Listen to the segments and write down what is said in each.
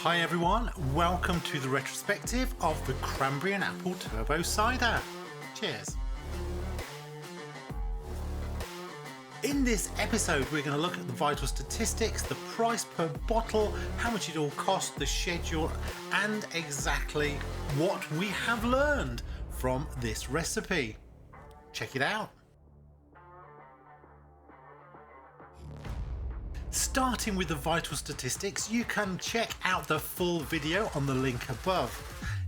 Hi everyone, welcome to the retrospective of the Cranberry and Apple Turbo Cider. Cheers. In this episode we're going to look at the vital statistics, the price per bottle, how much it all costs, the schedule, and exactly what we have learned from this recipe. Check it out. Starting with the vital statistics, you can check out the full video on the link above.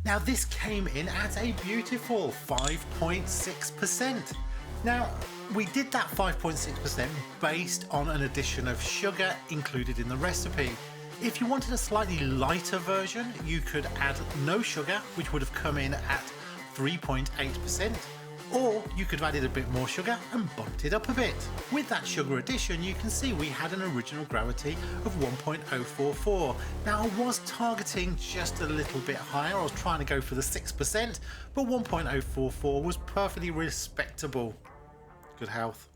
Now this came in at a beautiful 5.6%. Now we did that 5.6% based on an addition of sugar included in the recipe. If you wanted a slightly lighter version, you could add no sugar, which would have come in at 3.8%. Or you could have added a bit more sugar and bumped it up a bit. With that sugar addition, you can see we had an original gravity of 1.044. Now I was targeting just a little bit higher, I was trying to go for the 6%, but 1.044 was perfectly respectable. Good health.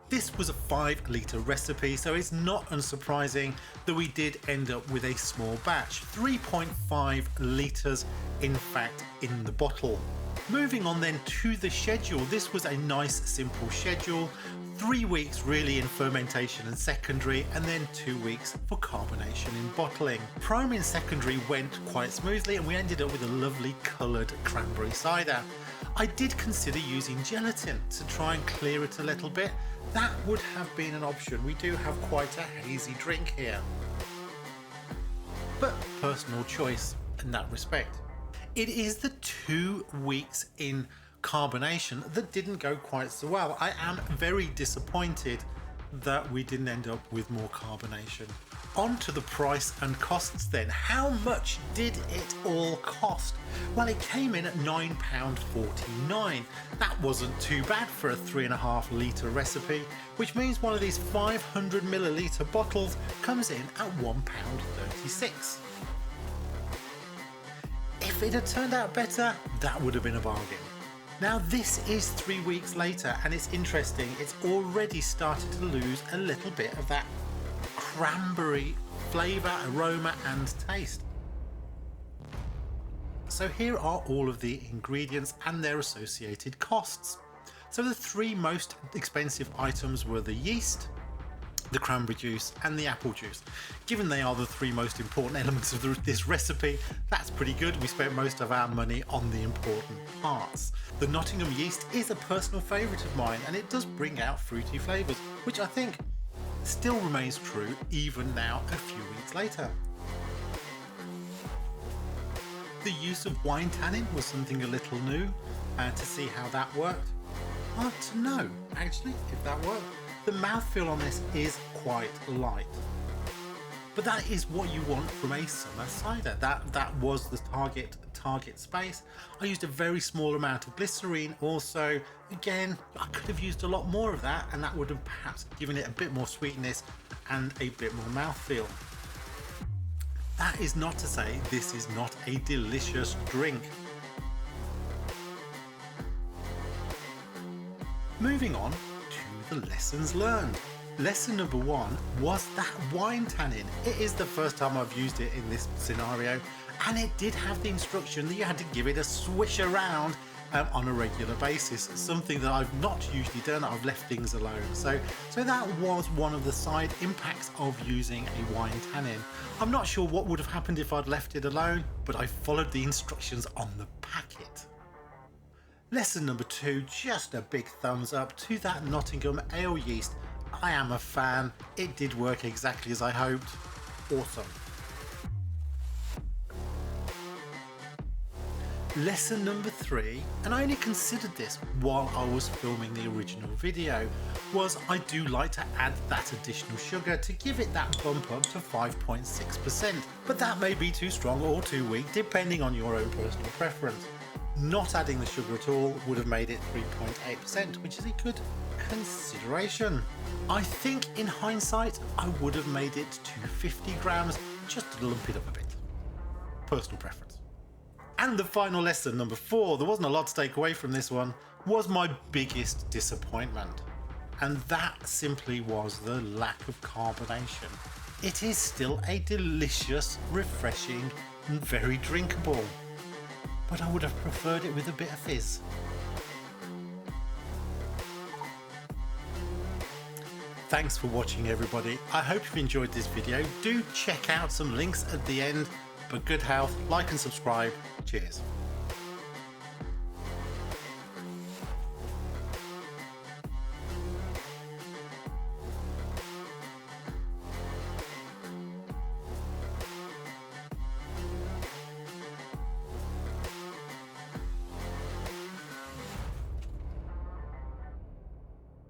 This was a 5 litre recipe, so it's not unsurprising that we did end up with a small batch, 3.5 litres in fact in the bottle. Moving on then to the schedule, this was a nice simple schedule, 3 weeks really in fermentation and secondary, and then 2 weeks for carbonation in bottling. Primary and secondary went quite smoothly and we ended up with a lovely coloured cranberry cider. I did consider using gelatin to try and clear it a little bit. That would have been an option. We do have quite a hazy drink here. But personal choice in that respect. It is the 2 weeks in carbonation that didn't go quite so well. I am very disappointed that we didn't end up with more carbonation. On to the price and costs then. How much did it all cost? Well, it came in at £9.49. That wasn't too bad for a 3.5 litre recipe, which means one of these 500 milliliter bottles comes in at £1.36. If it had turned out better, that would have been a bargain. Now this is 3 weeks later and it's interesting, it's already started to lose a little bit of that cranberry flavour, aroma and taste. So here are all of the ingredients and their associated costs. So the 3 most expensive items were the yeast, the cranberry juice and the apple juice. Given they are the 3 most important elements of this recipe, that's pretty good. We spent most of our money on the important parts. The Nottingham yeast is a personal favourite of mine and it does bring out fruity flavours, which I think still remains true even now a few weeks later. The use of wine tannin was something a little new, to see how that worked. Hard to know actually if that worked. The mouthfeel on this is quite light, but that is what you want from a summer cider. That was the target space. I used a very small amount of glycerine also. Again, I could have used a lot more of that and that would have perhaps given it a bit more sweetness and a bit more mouthfeel. That is not to say this is not a delicious drink. Moving on to the lessons learned. Lesson number 1 was that wine tannin. It is the first time I've used it in this scenario, and it did have the instruction that you had to give it a swish around on a regular basis, something that I've not usually done. I've left things alone. So that was one of the side impacts of using a wine tannin. I'm not sure what would have happened if I'd left it alone, but I followed the instructions on the packet. Lesson number 2, just a big thumbs up to that Nottingham ale yeast. I am a fan. It did work exactly as I hoped. Awesome. Lesson number 3, and I only considered this while I was filming the original video, was I do like to add that additional sugar to give it that bump up to 5.6%, but that may be too strong or too weak depending on your own personal preference. Not adding the sugar at all would have made it 3.8%, which is a good consideration. I think in hindsight I would have made it to 50 grams just to lump it up a bit. Personal preference. And the final lesson, number 4, there wasn't a lot to take away from this one, was my biggest disappointment. And that simply was the lack of carbonation. it is still a delicious, refreshing and very drinkable. But I would have preferred it with a bit of fizz. Thanks for watching everybody. I hope you've enjoyed this video. Do check out some links at the end. But good health, like and subscribe. Cheers.